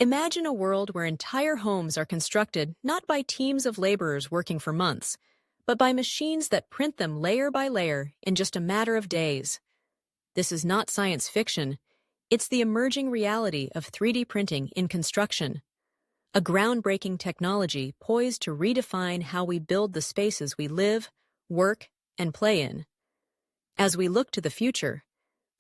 Imagine a world where entire homes are constructed not by teams of laborers working for months, but by machines that print them layer by layer in just a matter of days. This is not science fiction. It's the emerging reality of 3D printing in construction, a groundbreaking technology poised to redefine how we build the spaces we live, work, and play in. As we look to the future,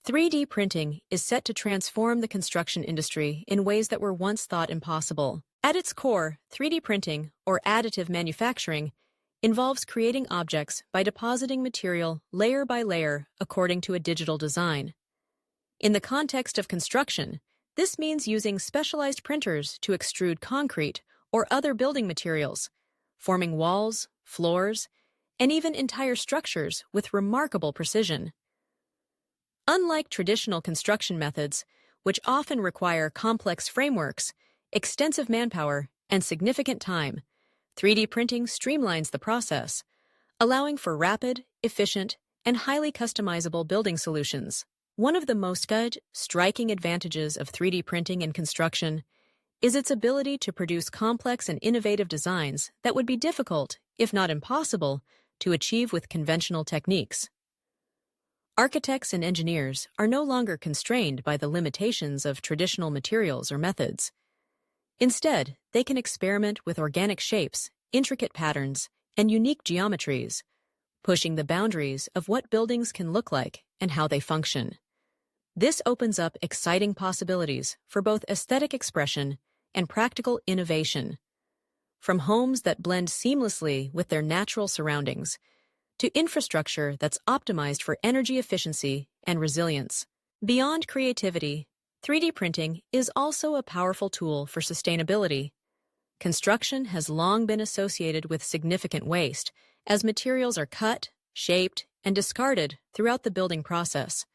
3D printing is set to transform the construction industry in ways that were once thought impossible. At its core, 3D printing, or additive manufacturing, involves creating objects by depositing material layer by layer according to a digital design. In the context of construction, this means using specialized printers to extrude concrete or other building materials, forming walls, floors, and even entire structures with remarkable precision. Unlike traditional construction methods, which often require complex frameworks, extensive manpower, and significant time, 3D printing streamlines the process, allowing for rapid, efficient, and highly customizable building solutions. One of the most striking advantages of 3D printing in construction is its ability to produce complex and innovative designs that would be difficult, if not impossible, to achieve with conventional techniques. Architects and engineers are no longer constrained by the limitations of traditional materials or methods. Instead, they can experiment with organic shapes, intricate patterns, and unique geometries, pushing the boundaries of what buildings can look like and how they function. This opens up exciting possibilities for both aesthetic expression and practical innovation. From homes that blend seamlessly with their natural surroundings, to infrastructure that's optimized for energy efficiency and resilience. Beyond creativity, 3D printing is also a powerful tool for sustainability. Construction has long been associated with significant waste, as materials are cut, shaped, and discarded throughout the building process.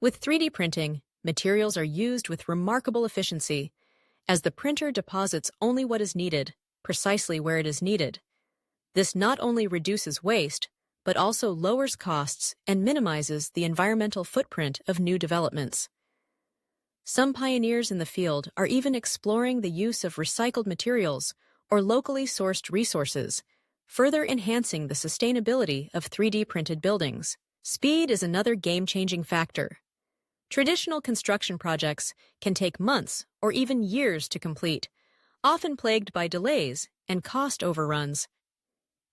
With 3D printing, materials are used with remarkable efficiency, as the printer deposits only what is needed, precisely where it is needed. This not only reduces waste, but also lowers costs and minimizes the environmental footprint of new developments. Some pioneers in the field are even exploring the use of recycled materials or locally sourced resources, further enhancing the sustainability of 3D printed buildings. Speed is another game-changing factor. Traditional construction projects can take months or even years to complete, often plagued by delays and cost overruns.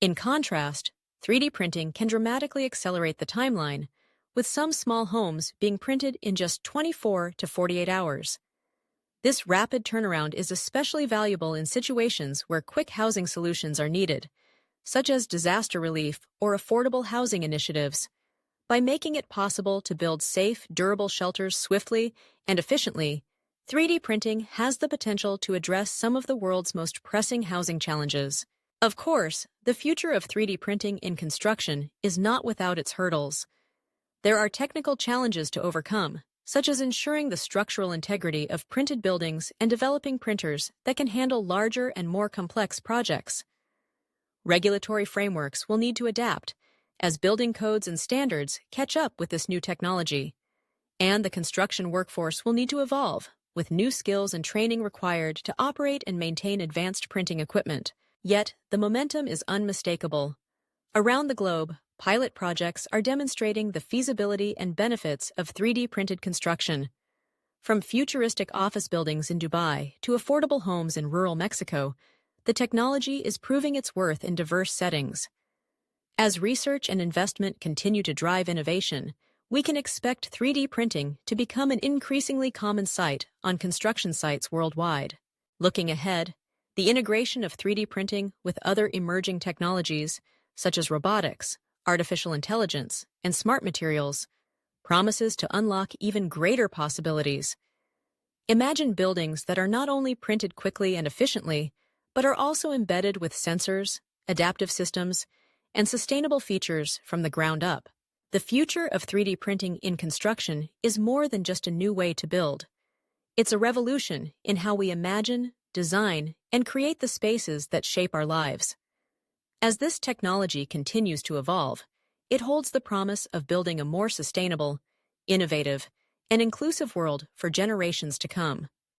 In contrast, 3D printing can dramatically accelerate the timeline, with some small homes being printed in just 24 to 48 hours. This rapid turnaround is especially valuable in situations where quick housing solutions are needed, such as disaster relief or affordable housing initiatives. By making it possible to build safe, durable shelters swiftly and efficiently, 3D printing has the potential to address some of the world's most pressing housing challenges. Of course, the future of 3D printing in construction is not without its hurdles. There are technical challenges to overcome, such as ensuring the structural integrity of printed buildings and developing printers that can handle larger and more complex projects. Regulatory frameworks will need to adapt, as building codes and standards catch up with this new technology. And the construction workforce will need to evolve, with new skills and training required to operate and maintain advanced printing equipment. Yet, the momentum is unmistakable. Around the globe, pilot projects are demonstrating the feasibility and benefits of 3D printed construction. From futuristic office buildings in Dubai to affordable homes in rural Mexico, the technology is proving its worth in diverse settings. As research and investment continue to drive innovation, we can expect 3D printing to become an increasingly common sight on construction sites worldwide. Looking ahead, the integration of 3D printing with other emerging technologies, such as robotics, artificial intelligence, and smart materials, promises to unlock even greater possibilities. Imagine buildings that are not only printed quickly and efficiently, but are also embedded with sensors, adaptive systems, and sustainable features from the ground up. The future of 3D printing in construction is more than just a new way to build. It's a revolution in how we imagine, design, and create the spaces that shape our lives. As this technology continues to evolve, it holds the promise of building a more sustainable, innovative, and inclusive world for generations to come.